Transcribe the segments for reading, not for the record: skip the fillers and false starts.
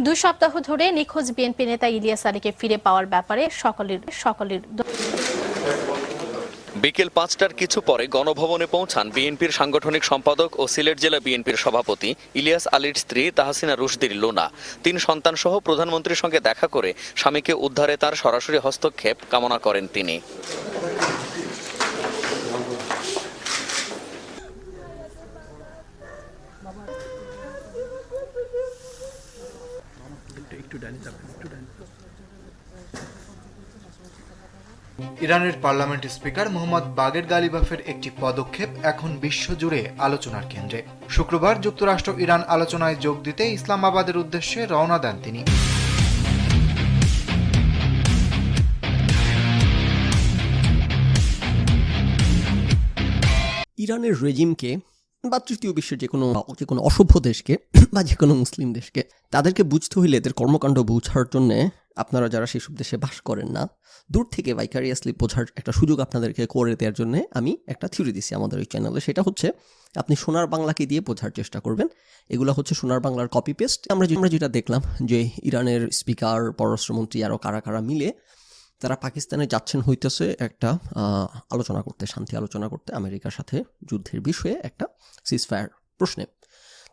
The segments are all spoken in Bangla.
2 সপ্তাহ ধরে নিখোঁজ বিএনপি নেতা ইলিয়াস আলীকে ফিরে পাওয়ার ব্যাপারে সকলের বিকেল 5টার কিছু পরে গণভবনে পৌঁছান বিএনপির সাংগঠনিক সম্পাদক ও সিলেট জেলা বিএনপির সভাপতি ইলিয়াস আলীর স্ত্রী তাহসিনা রুশদীর লুনা। 3 সন্তান সহ প্রধানমন্ত্রীর সঙ্গে দেখা করে স্বামীকে উদ্ধারে তার সরাসরি হস্তক্ষেপ কামনা করেন তিনি। ইরানের পার্লামেন্ট স্পিকার মোহাম্মদ বাগের গালিবাফের একটি পদক্ষেপ এখন বিশ্বজুড়ে আলোচনার কেন্দ্রে। শুক্রবার যুক্তরাষ্ট্র ইরান আলোচনায় যোগ দিতে ইসলামাবাদের উদ্দেশ্যে রওনা দেন তিনি। ইরানের রেজিমকে বা তৃতীয় বিশ্বের যে কোনো অসভ্য দেশকে বা যে কোনো মুসলিম দেশকে তাদেরকে বুঝতে হইলে এদের কর্মকাণ্ড বোঝার জন্য আপনারা যারা সেসব দেশে বাস করেন না, দূর থেকে ভাইকারিয়াসলি বোঝার একটা সুযোগ আপনাদেরকে করে দেওয়ার জন্য আমি একটা থিওরি দিছি আমাদের ওই চ্যানেলে। সেটা হচ্ছে আপনি সোনার বাংলাকে দিয়ে বোঝার চেষ্টা করবেন। এগুলো হচ্ছে সোনার বাংলার কপি পেস্ট। আমরা যেটা দেখলাম যে ইরানের স্পিকার, পররাষ্ট্রমন্ত্রী আরও কারা মিলে তারা পাকিস্তানে যাচ্ছেন হইতেছে একটা আলোচনা করতে, শান্তি আলোচনা করতে আমেরিকার সাথে যুদ্ধের বিষয়ে একটা সিজফায়ার প্রশ্নে।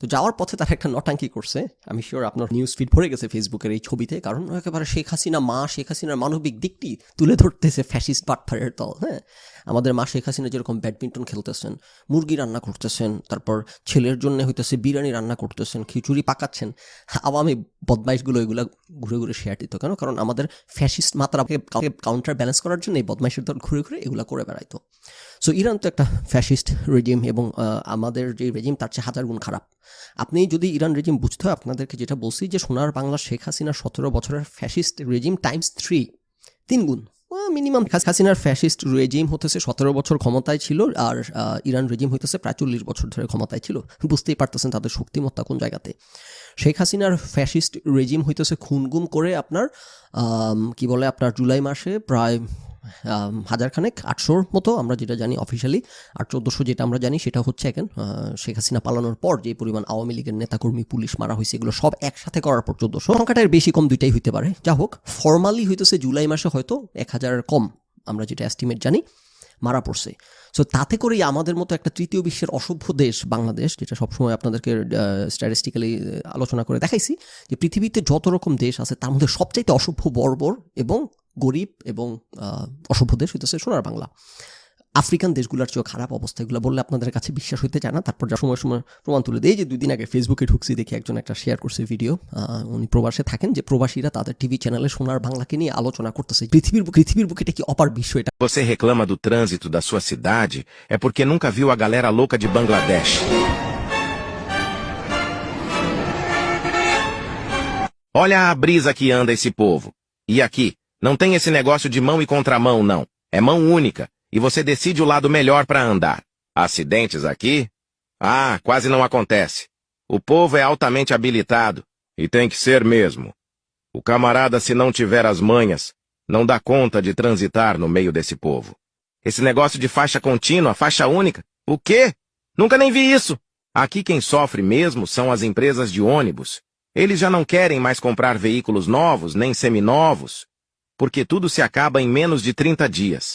তো যাওয়ার পথে তারা একটা নটাঙ্কি করছে। আমি শিওর আপনার নিউজ ফিড ভরে গেছে ফেসবুকের এই ছবিতে, কারণ একেবারে শেখ হাসিনার মানবিক দিকটি তুলে ধরতেছে ফ্যাসিস্ট বাটফারের দল। হ্যাঁ, আমাদের মা শেখ হাসিনা যেরকম ব্যাডমিন্টন খেলতেছেন, মুরগি রান্না করতেছেন, তারপর ছেলের জন্য হইতেছে বিরিয়ানি রান্না করতেছেন, খিচুড়ি পাকাচ্ছেন, আওয়ামী বদমাইশগুলো এগুলো ঘুরে ঘুরে শেয়ার দিত। কেন? কারণ আমাদের ফ্যাসিস্ট মাত্রাকে কাউন্টার ব্যালেন্স করার জন্য এই বদমাইশের দল ঘুরে ঘুরে এগুলো করে বেড়াইতো। সো ইরান তো একটা ফ্যাসিস্ট রেজিম, এবং আমাদের যে রেজিম তার চেয়ে 1000 গুণ খারাপ। আপনি যদি ইরান রেজিম বুঝতে হয়, আপনাদেরকে যেটা বলছি যে সোনার বাংলা শেখ হাসিনা 17 বছরের ফ্যাসিস্ট রেজিম টাইমস 3 গুণ মিনিমাম। হাসিনার ফ্যাসিস্ট রেজিম হতেছে 17 বছর ক্ষমতায় ছিল, আর ইরান রেজিম হইতেছে প্রায় 40 বছর ধরে ক্ষমতায় ছিল। বুঝতেই পারতেছেন তাদের শক্তিমত্তা কোন জায়গাতে। শেখ হাসিনার ফ্যাসিস্ট রেজিম হইতেছে খুনগুম করে আপনার আপনার জুলাই মাসে প্রায় 1000 খানেক 800 মতো আমরা যেটা জানি অফিসিয়ালি, আর 1400 যেটা আমরা জানি সেটা হচ্ছে এখন শেখ হাসিনা পালানোর পর যে পরিমাণ আওয়ামী লীগের নেতাকর্মী, পুলিশ মারা হয়েছে, এগুলো সব একসাথে করার পর 1400। সংখ্যাটার বেশি কম দুইটাই হইতে পারে। যা হোক, ফর্মালি হইতেছে জুলাই মাসে হয়তো 1000 কম আমরা যেটা এস্টিমেট জানি মারা পড়ছে। সো তাতে করেই আমাদের মতো একটা তৃতীয় বিশ্বের অসভ্য দেশ বাংলাদেশ, যেটা সবসময় আপনাদেরকে স্ট্যাটিস্টিক্যালি আলোচনা করে দেখাইছি যে পৃথিবীতে যত রকম দেশ আছে তার মধ্যে সবচাইতে অসভ্য, বর্বর এবং গরিব এবং অসভ্য দেশ হইতেছে সোনার বাংলা। আফ্রিকান দেশগুলোর চেয়েও খারাপ অবস্থা। এগুলো বললে আপনাদের কাছে বিশ্বাস হইতে চায় না। তারপর যা সময় প্রমাণ তুলে দেয় যে 2 দিন আগে ফেসবুকে ঢুকছি, দেখি একজন একটা শেয়ার করছে ভিডিও, উনি প্রবাসে থাকেন, যে প্রবাসীরা তাদের টিভি চ্যানেলে সোনার বাংলাকে নিয়ে আলোচনা করতেছে। পৃথিবীর বুকে এটা কি অপার বিষয় এটা। Você reclama do trânsito da sua cidade é porque nunca viu a galera louca de Bangladesh. Olha a brisa que anda esse povo. E aqui, não tem esse negócio de mão e contramão, não. É mão única, e você decide o lado melhor para andar. Acidentes aqui? Ah, quase não acontece. O povo é altamente habilitado, e tem que ser mesmo. O camarada, se não tiver as manhas, não dá conta de transitar no meio desse povo. Esse negócio de faixa contínua, faixa única, o quê? Nunca nem vi isso. Aqui quem sofre mesmo são as empresas de ônibus. Eles já não querem mais comprar veículos novos, nem seminovos, porque tudo se acaba em menos de 30 dias.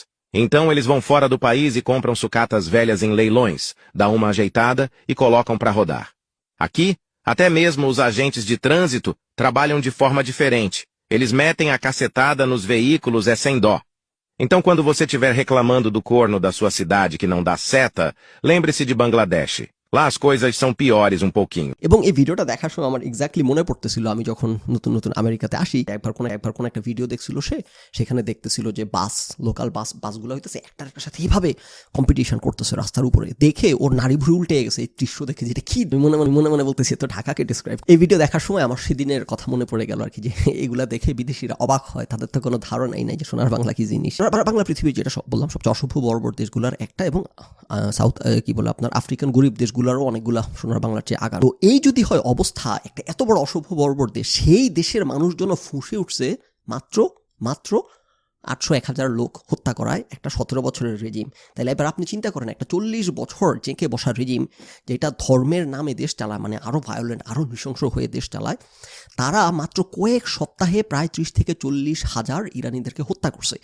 Então eles vão fora do país e compram sucatas velhas em leilões, dão uma ajeitada e colocam para rodar. Aqui, até mesmo os agentes de trânsito trabalham de forma diferente. Eles metem a cacetada nos veículos sem dó. Então quando você estiver reclamando do corno da sua cidade que não dá seta, lembre-se de Bangladesh. Lá as coisas são piores um pouquinho. এবং এই ভিডিওটা দেখার সময় আমার এক্স্যাক্টলি মনে পড়তেছিল আমি যখন নতুন আমেরিকাতে আসি, একবার কোন একটা ভিডিও দেখছিল, সেখানে দেখতেছিল যে লোকাল বাসগুলো হইতেছে একটার সাথে এইভাবে কম্পিটিশন করতেছে রাস্তার উপরে। দেখে ওর নাড়ি ভুড়ি উল্টে গেছে এই দৃশ্য দেখে, যেটা কি মনে বলতেছি তো ঢাকাকে ডিসক্রাইব। এই ভিডিও দেখার সময় আমার সেদিনের কথা মনে পড়ে গেল আর কি, যে এগুলা দেখে বিদেশিরা অবাক হয়, তাদের তো কোনো ধারণাই নাই যে সোনার বাংলা কি জিনিস। বাংলা পৃথিবীর যেটা বললাম সবচেয়ে অসভ্য বর্বর দেশগুলোর একটা, এবং সাউথ আপনার আফ্রিকান গরিব দেশগুলোরও অনেকগুলা সোনার বাংলার চেয়ে আগা। তো এই যদি হয় অবস্থা, একটা এত বড় অসভ্য বর্বর দেশ, সেই দেশের মানুষজন ফুঁসে উঠছে মাত্র 800-1000 লোক হত্যা করায় একটা 17 বছরের রেজিম। তাহলে এবার আপনি চিন্তা করেন একটা 40 বছর জেঁকে বসা রেজিম যেটা ধর্মের নামে দেশ চালায়, মানে আরও ভায়োলেন্ট, আরও নৃশংস হয়ে দেশ চালায়, তারা মাত্র কয়েক সপ্তাহে প্রায় 30-40 হাজার ইরানিদেরকে হত্যা করছে।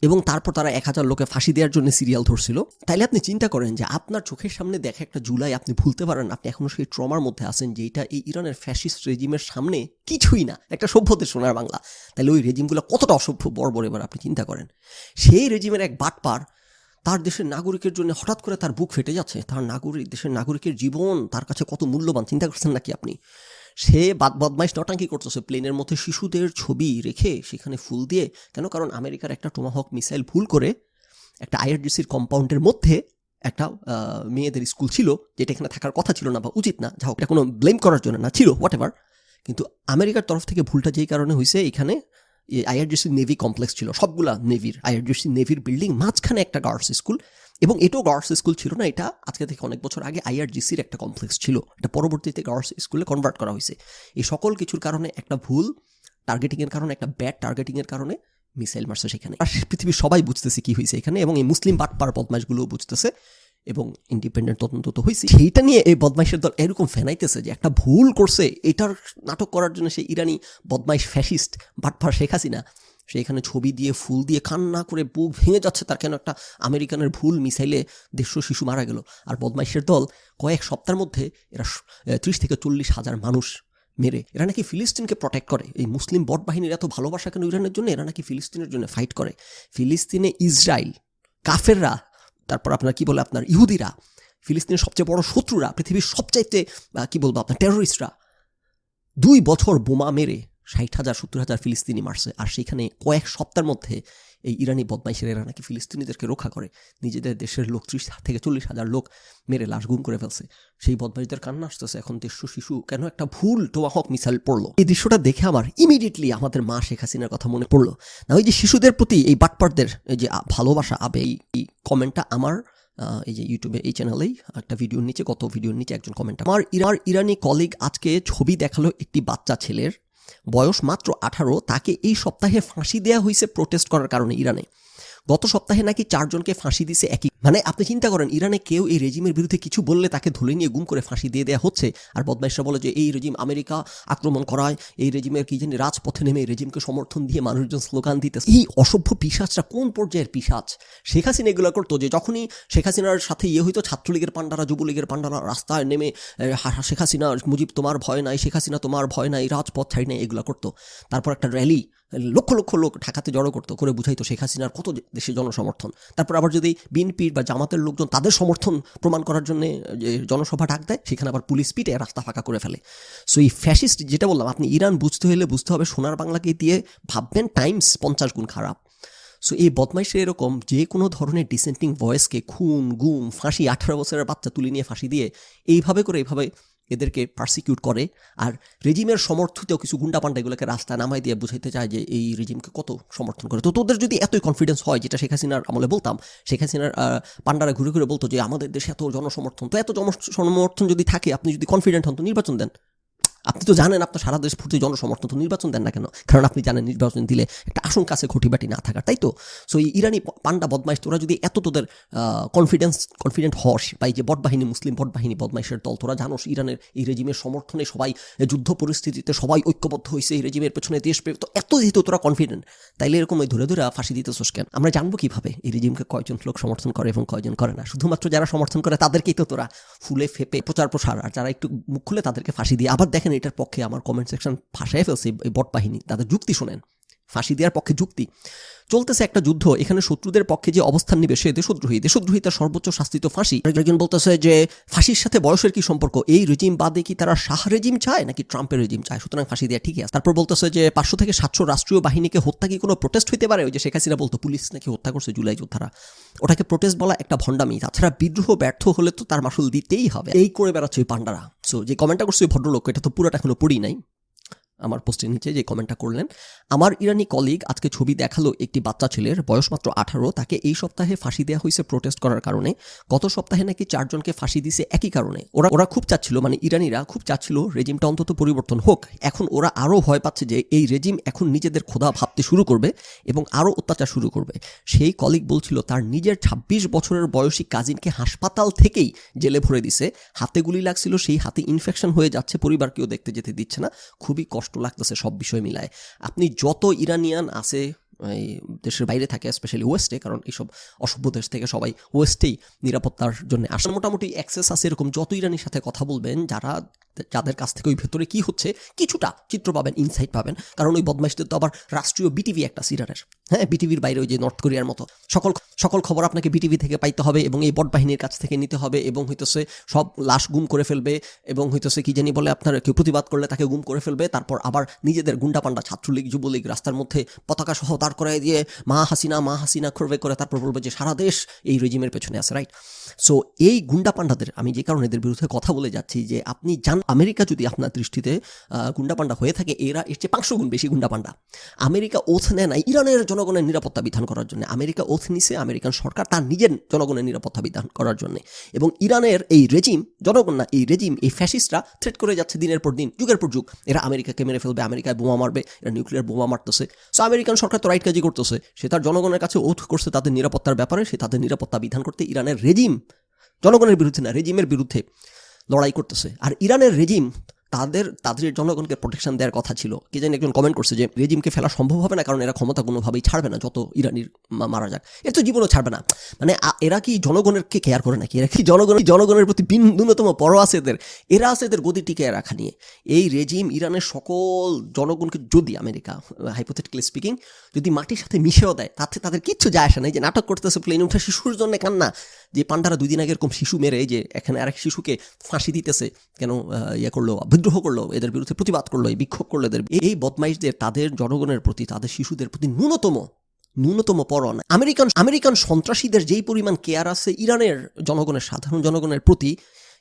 এবং তারপর তারা 1000 লোকে ফাঁসি দেওয়ার জন্য সিরিয়াল ধরছিল। তাইলে আপনি চিন্তা করেন যে আপনার চোখের সামনে দেখা একটা জুলাই আপনি ভুলতে পারেন, আপনি এখনো সেই ট্রমার মধ্যে আছেন যেটা এই ইরানের ফ্যাসিস্ট রেজিমের সামনে কিছুই না, একটা সভ্যদের সোনার বাংলা। তাহলে ওই রেজিমগুলো কতটা অসভ্য বর্বর এবার আপনি চিন্তা করেন। সেই রেজিমের এক বাটপার তার দেশের নাগরিকের জন্য হঠাৎ করে তার বুক ফেটে যাচ্ছে, তার দেশের নাগরিকের জীবন তার কাছে কত মূল্যবান চিন্তা করছেন নাকি আপনি? সে বদমাইশ নটাঙ্কি করতেছে, প্লেনের মধ্যে শিশুদের ছবি রেখে সেখানে ফুল দিয়ে। কেন? কারণ আমেরিকার একটা টোমাহক মিসাইল ভুল করে একটা আইআরজিসির কম্পাউন্ডের মধ্যে একটা মেয়েদের স্কুল ছিল, যেটা এখানে থাকার কথা ছিল না বা উচিত না, যা হোক, এটা কোনো ব্লেম করার জন্য না, ছিল হোয়াট এভার। কিন্তু আমেরিকার তরফ থেকে ভুলটা যেই কারণে হয়েছে, এখানে আইআরজিসি নেভি কমপ্লেক্স ছিল, সবগুলা নেভির, আইআরজিসি নেভির বিল্ডিং, মাঝখানে একটা গার্লস স্কুল। এবং এটাও গার্লস স্কুল ছিল না, এটা আজকে থেকে অনেক বছর আগে আইআরজিসির একটা কমপ্লেক্স ছিল, এটা পরবর্তীতে গার্লস স্কুলে কনভার্ট করা হয়েছে। এই সকল কিছুর কারণে একটা ভুল টার্গেটিংয়ের কারণে, একটা ব্যাড টার্গেটিংয়ের কারণে মিসাইল মারছে সেখানে। আর পৃথিবীর সবাই বুঝতেছে কি হয়েছে এখানে, এবং এই মুসলিম বাটপার বদমাইশগুলোও বুঝতেছে, এবং ইন্ডিপেন্ডেন্ট তদন্ত তো হয়েছে। সেইটা নিয়ে এই বদমাইশের দল এরকম ফেনাইতেছে যে একটা ভুল করছে, এটার নাটক করার জন্য সেই ইরানি বদমাইশ ফ্যাসিস্ট বাটপার শেখ হাসিনা সে এখানে ছবি দিয়ে ফুল দিয়ে কান্না করে বুক ভেঙে যাচ্ছে, তার কেন একটা আমেরিকানের ভুল মিসাইলে 150 শিশু মারা গেল। আর বদমাইশের দল কয়েক সপ্তাহের মধ্যে এরা 30-40 হাজার মানুষ মেরে, এরা নাকি ফিলিস্তিনকে প্রটেক্ট করে। এই মুসলিম বট বাহিনীর এত ভালোবাসা কেন ইরানের জন্য? এরা নাকি ফিলিস্তিনের জন্য ফাইট করে। ফিলিস্তিনে ইসরায়েল, কাফেররা, তারপর আপনার কি বলে আপনার ইহুদিরা, ফিলিস্তিনের সবচেয়ে বড় শত্রুরা, পৃথিবীর সবচাইতে কি বলবো আপনার টেরোরিস্টরা 2 বছর বোমা মেরে 60,000-70,000 ফিলিস্তিনি মারছে। আর সেইখানে কয়েক সপ্তাহের মধ্যে এই ইরানি বদমাইশের এরা নাকি ফিলিস্তিনিদেরকে রক্ষা করে, নিজেদের দেশের লোক 30,000-40 হাজার লোক মেরে লাশ গুম করে ফেলছে। সেই বদমাইশদের কান্না আসতেছে এখন 150 শিশু কেন একটা ভুল টোমাহক মিসাইল পড়লো। এই দৃশ্যটা দেখে আমার ইমিডিয়েটলি আমাদের মা শেখ হাসিনার কথা মনে পড়লো। না, ওই যে শিশুদের প্রতি এই বাটপারদের এই যে ভালোবাসা, আবেগ, এই কমেন্টটা আমার এই যে ইউটিউবে এই চ্যানেলেই একটা ভিডিওর নিচে, গত ভিডিওর নিচে একজন কমেন্ট, আমার ইরানি কলিগ আজকে ছবি দেখালো একটি বাচ্চা ছেলের, বয়স মাত্র 18, তাকে এই সপ্তাহে ফাঁসি দেওয়া হয়েছে প্রোটেস্ট করার কারণে। ইরানে গত সপ্তাহে নাকি 4 জনকে ফাঁসি দিছে একই, মানে আপনি চিন্তা করেন ইরানে কেউ এই রেজিমের বিরুদ্ধে কিছু বললে তাকে ধরে নিয়ে গুম করে ফাঁসি দিয়ে দেওয়া হচ্ছে। আর বদমাইশরা বলে যে এই রেজিম আমেরিকা আক্রমণ করায়, এই রেজিমের কি জানি রাজপথে নেমে এই রেজিমকে সমর্থন দিয়ে মানুষজন স্লোগান দিতে। এই অসভ্য পিশাচরা কোন পর্যায়ের পিশাচ? শেখ হাসিনা এগুলো করতো যে যখনই শেখ হাসিনার সাথে হইতো, ছাত্রলীগের পান্ডারা, যুবলীগের পান্ডারা রাস্তায় নেমে শেখ হাসিনা মুজিব তোমার ভয় নাই, শেখ হাসিনা তোমার ভয় নাই, রাজপথ ছাড়ি নাই, এগুলো করতো। তারপর একটা র্যালি লক্ষ লক্ষ লোক ঢাকাতে জড়ো করতো, করে বুঝাইতো শেখ হাসিনার কত দেশে জনসমর্থন। তারপর আবার যদি বিএনপির বা জামাতের লোকজন তাদের সমর্থন প্রমাণ করার জন্য জনসভা ডাক দেয়, সেখানে আবার পুলিশ পিটে রাস্তা ফাঁকা করে ফেলে। সো এই ফ্যাসিস্ট, যেটা বললাম, আপনি ইরান বুঝতে হলে বুঝতে হবে সোনার বাংলাকে দিয়ে ভাববেন টাইমস 50 গুণ খারাপ। সো এই বদমাইশের এরকম যে কোনো ধরনের ডিসেন্টিং ভয়েসকে খুন, গুম, ফাঁসি, 18 বছরের বাচ্চা তুলে নিয়ে ফাঁসি দিয়ে এইভাবে এদেরকে পার্সিকিউট করে। আর রেজিমের সমর্থিত কিছু গুন্ডা পান্ডা এগুলোকে রাস্তায় নামাই দিয়ে বুঝাইতে চায় যে এই রেজিমকে কত সমর্থন করে। তো তোদের যদি এতই কনফিডেন্স হয়, যেটা শেখ হাসিনার আমলে বলতাম, শেখ হাসিনার পান্ডারা ঘুরে ঘুরে বলতো যে আমাদের দেশে এত জনসমর্থন, তো এত জনসমর্থন যদি থাকে, আপনি যদি কনফিডেন্ট হন তো নির্বাচন দেন। আপনি তো জানেন আপনার সারা দেশ ফুটে জনসমর্থন, তো নির্বাচন দেন না কেন? কারণ আপনি জানেন নির্বাচন দিলে একটা আশঙ্কা আছে ঘটিবাটি না থাকার, তাই তো? সো এই ইরানি পান্ডা বদমাইশ, তোরা যদি এত তোদের কনফিডেন্ট হস, বা এই যে বট বাহিনী, মুসলিম বট বাহিনী বদমাইশের দল, তোরা জানোস ইরানের এই রেজিমের সমর্থনে সবাই, যুদ্ধ পরিস্থিতিতে সবাই ঐক্যবদ্ধ হয়েছে এই রেজিমের পেছনে, দেশপ্রেম, তো এত যেহেতু তোরা কনফিডেন্ট, তাইলে এরকম ধরে ধরে ফাঁসি দিতেছোস কেন? আমরা জানবো কিভাবে এই রেজিমকে কয়জন লোক সমর্থন করে এবং কয়জন করে না? শুধুমাত্র যারা সমর্থন করে তাদেরকেই তো তোরা ফুলে ফেপে প্রচার প্রসার, আর যারা একটু মুখ খুলে তাদেরকে ফাঁসি দিয়ে। আবার দেখেন এটার পক্ষে আমার কমেন্ট সেকশন ভাষায় ফেলছে এই বট বাহিনী, তাদের যুক্তি শোনেন। ফাঁসি দেওয়ার পক্ষে যুক্তি। চলতেছে একটা যুদ্ধ, এখানে শত্রুদের পক্ষে যে অবস্থান নিবে সে দেশদ্রোহী, দেশদ্রোহিতার সর্বোচ্চ শাস্তি তো ফাঁসি। একজন বলতেছে যে ফাঁসির সাথে বয়সের কি সম্পর্ক, এই রেজিম বাদে কি তারা শাহ রেজিম চায় নাকি ট্রাম্পের রেজিম চায়, সুতরাং ফাঁসি দেওয়া ঠিকই আছে। তারপর বলতেছে যে 500 থেকে 700 রাষ্ট্রীয় বাহিনীকে হত্যা কি কোনো প্রোটেস্ট হইতে পারে? ওই যে শেখ হাসিনা বলতো পুলিশ নাকি হত্যা করছে জুলাই যোদ্ধারা, ওটাকে প্রোটেস্ট বলা একটা ভণ্ডামি। তাছাড়া বিদ্রোহ ব্যর্থ হলে তো তার মাসুল দিতেই হবে, এই করে বেড়াচ্ছে ওই পান্ডারা। সো যে কমেন্টটা করছে ওই ভদ্রলোক, এটা তো পুরোটা এখনো পড়ি নাই, আমার পোস্টের নিচে যে কমেন্টটা করলেন, আমার ইরানি কলিগ আজকে ছবি দেখালো একটি বাচ্চা ছেলের, বয়স মাত্র 18, তাকে এই সপ্তাহে ফাঁসি দেওয়া হয়েছে প্রোটেস্ট করার কারণে। গত সপ্তাহে নাকি 4 জনকে ফাঁসি দিছে একই কারণে। ওরা খুব চাচ্ছিল, মানে ইরানিরা খুব চাচ্ছিল রেজিমটা অন্তত পরিবর্তন হোক। এখন ওরা আরও ভয় পাচ্ছে যে এই রেজিম এখন নিজেদের খোদা ভাবতে শুরু করবে এবং আরও অত্যাচার শুরু করবে। সেই কলিগ বলছিল তার নিজের 26 বছরের বয়সী কাজিনকে হাসপাতাল থেকেই জেলে ভরে দিছে, হাতে গুলি লাগছিল, সেই হাতে ইনফেকশন হয়ে যাচ্ছে, পরিবারকেও দেখতে যেতে দিচ্ছে না, খুবই কষ্ট লাগতেছে সব বিষয় মিলায়। আপনি যত ইরানিয়ান আছে এই দেশের বাইরে থাকে, স্পেশালি ওয়েস্টে, কারণ এইসব অসভ্য দেশ থেকে সবাই ওয়েস্টেই নিরাপত্তার জন্য আসে, মোটামুটি অ্যাক্সেস আছে, এরকম যত ইরানির সাথে কথা বলবেন যাদের কাছ থেকে ওই ভেতরে কি হচ্ছে কিছুটা চিত্র পাবেন, ইনসাইট পাবেন। কারণ ওই বদমাইশদের তো আবার রাষ্ট্রীয় বিটিভি একটা সিরানের, হ্যাঁ, বিটিভির বাইরে ওই যে নর্থ কোরিয়ার মতো সকল খবর আপনাকে বিটিভি থেকে পাইতে হবে এবং এই বট বাহিনীর কাছ থেকে নিতে হবে, এবং হইতেছে সব লাশ গুম করে ফেলবে, এবং হইতেছে কি জানি বলে আপনার কেউ প্রতিবাদ করলে তাকে গুম করে ফেলবে, তারপর আবার নিজেদের গুন্ডা পান্ডা ছাত্রলীগ যুবলীগ রাস্তার মধ্যে পতাকা সহ দাঁড় করায় দিয়ে মা হাসিনা করবে করে তারপর বলবে যে সারা দেশ এই রেজিমের পেছনে আছে, রাইট? সো এই গুন্ডা পান্ডাদের আমি যে কারণে এদের বিরুদ্ধে কথা বলে যাচ্ছি, যে আপনি জান আমেরিকা যদি আপনার দৃষ্টিতে গুন্ডা পান্ডা হয়ে থাকে, এরা এর চেয়ে 500 গুণ বেশি গুন্ডা পান্ডা। আমেরিকা ওথ নেয় নাই ইরানের জনগণের নিরাপত্তা বিধান করার জন্য, আমেরিকা ওথ নিছে আমেরিকান সরকার তার নিজের জনগণের নিরাপত্তা বিধান করার জন্য। এবং ইরানের এই রেজিম, জনগণ না, এই রেজিম, এই ফ্যাসিস্টরা থ্রেট করে যাচ্ছে দিনের পর দিন, যুগের পর যুগ, এরা আমেরিকাকে মেরে ফেলবে, আমেরিকায় বোমা মারবে, এরা নিউক্লিয়ার বোমা মারতেছে। সো আমেরিকান সরকার তো রাইট কাজই করতেছে, সে তার জনগণের কাছে ওথ করছে তাদের নিরাপত্তার ব্যাপারে, সে তাদের নিরাপত্তা বিধান করতে ইরানের রেজিম, জনগণের বিরুদ্ধে না, রেজিমের বিরুদ্ধে লড়াই করতেছে। আর ইরানের রেজিম তাদের জনগণকে প্রোটেকশন দেওয়ার কথা ছিল। কে জানি একজন কমেন্ট করছে যে রেজিমকে ফেলা সম্ভব হবে না, কারণ এরা ক্ষমতা কোনোভাবেই ছাড়বে না, যত ইরানির মারা যাক, এর তো জীবনও ছাড়বে না। মানে এরা কি জনগণেরকে কেয়ার করে নাকি? এরা কি জনগণের প্রতি ন্যূনতম পরোয়া আছে এদের? এরা আছে এদের গদি টিকে রাখা নিয়ে। এই রেজিম ইরানের সকল জনগণকে যদি আমেরিকা, হাইপোথেটিক্যালি স্পিকিং, যদি মাটির সাথে মিশেও দেয়, তাতে তাদের কিচ্ছু যায় আসে না। এই যে নাটক করতেছে প্লেনে উঠে শিশুর জন্য কান্না, যে পান্ডারা 2 দিন আগে এরকম শিশু মেরে, এই যে এখানে আরেক শিশুকে ফাঁসি দিতেছে কেন, করলো, বিদ্রোহ করলো, এদের বিরুদ্ধে প্রতিবাদ করলো, এই বিক্ষোভ করলো, এদের এই বদমাইশদের তাদের জনগণের প্রতি, তাদের শিশুদের প্রতি ন্যূনতম পরোয়া নাই। আমেরিকান সন্ত্রাসীদের যেই পরিমাণ কেয়ার আছে ইরানের জনগণের, সাধারণ জনগণের প্রতি,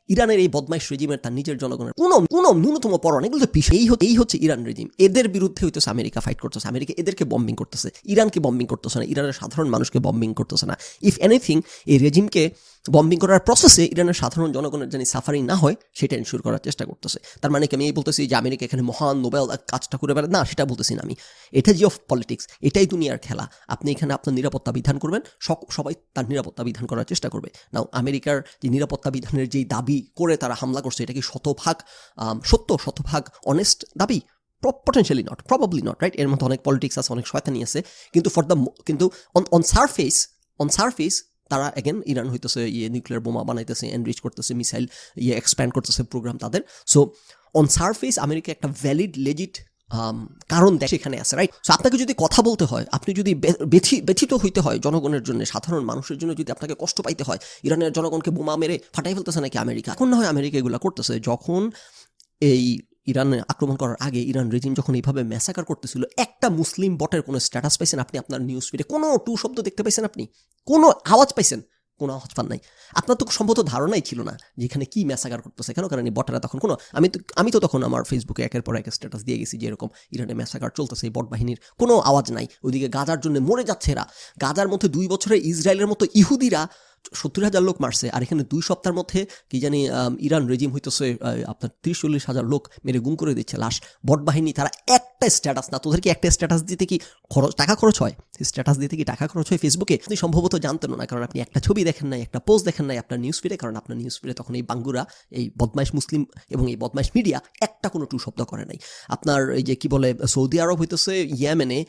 ইরানের এই বদমাইশ রেজিমের তার নিজের জনগণের কোনো ন্যূনতম পরোয়া, এগুলো তো এই হচ্ছে ইরান রেজিম। এদের বিরুদ্ধে হইতেছে আমেরিকা ফাইট করতেছে, আমেরিকা এদেরকে বম্বিং করতেছে, ইরানকে বম্বিং করতেছে না, ইরানের সাধারণ মানুষকে বম্বিং করতেছে না। ইফ এনিথিং, এই রেজিমকে বম্বিং করার প্রসেসে ইরানের সাধারণ জনগণের যেন সাফারিং না হয় সেটা এনশিওর করার চেষ্টা করতেছে। তার মানে কি আমি এই বলতেছি যে আমেরিকা এখানে মহান নোবেল কাজটা করে বেড়ায়? না, সেটা বলতেছি না আমি। এটা জিও পলিটিক্স, এটাই দুনিয়ার খেলা। আপনি এখানে আপনার নিরাপত্তা বিধান করবেন, সবাই তার নিরাপত্তা বিধান করার চেষ্টা করবে। নাও আমেরিকার যে নিরাপত্তা বিধানের যেই দাবি করে তারা হামলা করছে, এটা কি শতভাগ অনেস্ট দাবি? Potentially not, probably not, right? এর মধ্যে অনেক পলিটিক্স আছে, অনেক শয়তানি আছে, কিন্তু অন সারফেস তারা এগেন ইরান হইতেছে নিউক্লিয়ার বোমা বানাইতেছে, এনরিচ করতেছে, মিসাইল এক্সপ্যান্ড করতেছে প্রোগ্রাম তাদের। সো অন সারফেস আমেরিকা একটা ভ্যালিড লেজিট কারণ দেশ এখানে আছে, রাইট? সো আপনাকে যদি কথা বলতে হয়, আপনি যদি ব্যথিত হইতে হয় জনগণের জন্য, সাধারণ মানুষের জন্য যদি আপনাকে কষ্ট পাইতে হয়, ইরানের জনগণকে বোমা মেরে ফাটাই ফেলতেছে নাকি আমেরিকা? এখন না হয় আমেরিকা এগুলো করতেছে, যখন এই ইরানে আক্রমণ করার আগে ইরান রেজিম যখন এইভাবে ম্যাসাকার করতেছিল, একটা মুসলিম বটের কোনো স্ট্যাটাস পাইছেন আপনি আপনার নিউজ ফিডে? কোনো টু শব্দ দেখতে পাইছেন আপনি? কোনো আওয়াজ পাইছেন? কোনো আওয়াজ পান নাই। আপনার তো সম্ভবত ধারণাই ছিল না যেখানে কি ম্যাসাকার করতেছে, কেন? কারণ এই বটেরা তখন আমি তো তখন আমার ফেসবুকে একের পর এক স্ট্যাটাস দিয়ে গেছি যে এরকম ইরানে ম্যাসাকার চলতেছে, এই বট বাহিনীর কোনো আওয়াজ নাই। ওইদিকে গাজার জন্য মরে যাচ্ছে এরা। গাজার মধ্যে 2 বছরে ইসরায়েলের মতো ইহুদিরা 70,000 লোক মারছে, আর এখানে 2 সপ্তাহের মধ্যে কি জানি ইরান রেজিম হইতেছে আপনার 30-40 হাজার লোক মেরে গুম করে দিচ্ছে লাশ। বট বাহিনী তারা একটা স্ট্যাটাস না, তোদেরকে একটা স্ট্যাটাস দিতে কি টাকা খরচ হয়? স্ট্যাটাস দিতে কি টাকা খরচ হয় ফেসবুকে? আপনি সম্ভবত জানতেন না, কারণ আপনি একটা ছবি দেখেন নাই, একটা পোস্ট দেখেন নাই আপনার নিউজ ফিডে, কারণ আপনার নিউজ ফিডে তখন এই বাঙ্গুরা, এই বদমাইশ মুসলিম এবং এই বদমাইশ মিডিয়া একটা কোনো টু শব্দ করে নাই। আপনার এই যে কি বলে সৌদি আরব হইতেছে ইয়েমেনে,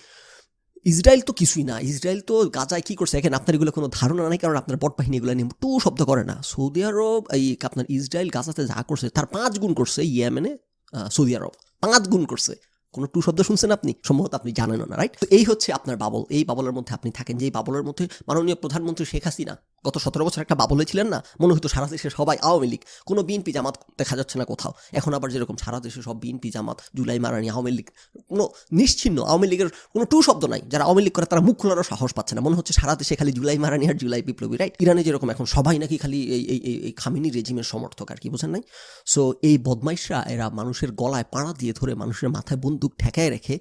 ইসরায়েল তো কিছুই না, ইসরায়েল তো গাজায় কি করছে এখানে আপনার এগুলো কোনো ধারণা নাই, কারণ আপনার বট বাহিনী এগুলো নিয়ে টু শব্দ করে না। সৌদি আরব এই আপনার ইসরায়েল গাজাতে যা করছে তার 5 গুণ করছে ইয়েমেনে সৌদি আরব, 5 গুণ করছে। কোনো টু শব্দ শুনছেন আপনি? সম্ভবত আপনি জানেন না, রাইট? তো এই হচ্ছে আপনার বাবল। এই বাবলের মধ্যে আপনি থাকেন, যে এই বাবলের মধ্যে মাননীয় প্রধানমন্ত্রী শেখ হাসিনা গত 17 বছর একটা বাবলে ছিলেন না? মনে হতো সারা দেশে সবাই আওয়ামী লীগ, কোনো বিএনপি জামাত দেখা যাচ্ছে না কোথাও। এখন আবার যেরকম সারা দেশে সব বিএনপি জামাত, জুলাই মারানি, আওয়ামী লীগ, কোনো নিশ্চিহ্ন আওয়ামী লীগের কোনো টু শব্দ নাই। যারা আওয়ামী লীগ করে তারা মুখ খোলারও সাহস পাচ্ছে না, মনে হচ্ছে সারা দেশে খালি জুলাই মারানি আর জুলাই বিপ্লবী, রাইট? ইরানে যেরকম এখন সবাই নাকি খালি এই খামেনি রেজিমের সমর্থক, আর কি, বোঝেন নাই? সো এই বদমাইশরা এরা মানুষের গলায় পাড়া দিয়ে ধরে মানুষের মাথায় বন্দুক ঠেকায় রেখে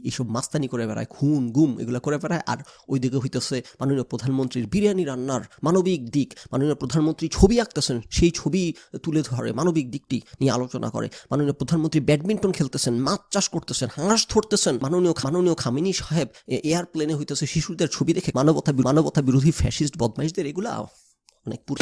এইসব মাস্তানি করে বেড়ায়, খুন গুম এগুলো করে বেড়ায়। আর ওইদিকে হইতেছে মাননীয় প্রধানমন্ত্রীর বিরিয়ানি রান্নার মানবিক দিক, মাননীয় প্রধানমন্ত্রী ছবি আঁকতেছেন, সেই ছবি তুলে ধরে, মানবিক দিকটি নিয়ে আলোচনা করে। মাননীয় প্রধানমন্ত্রী ব্যাডমিন্টন খেলতেছেন, মাছ চাষ করতেছেন, হাঁস ধরতেছেন। মাননীয় খামেনি সাহেব এয়ারপ্লেনে হইতেছে শিশুদের ছবি দেখে মানবতা বিরোধী ফ্যাসিস্ট বদমাইশদের এগুলা অনেক পুরো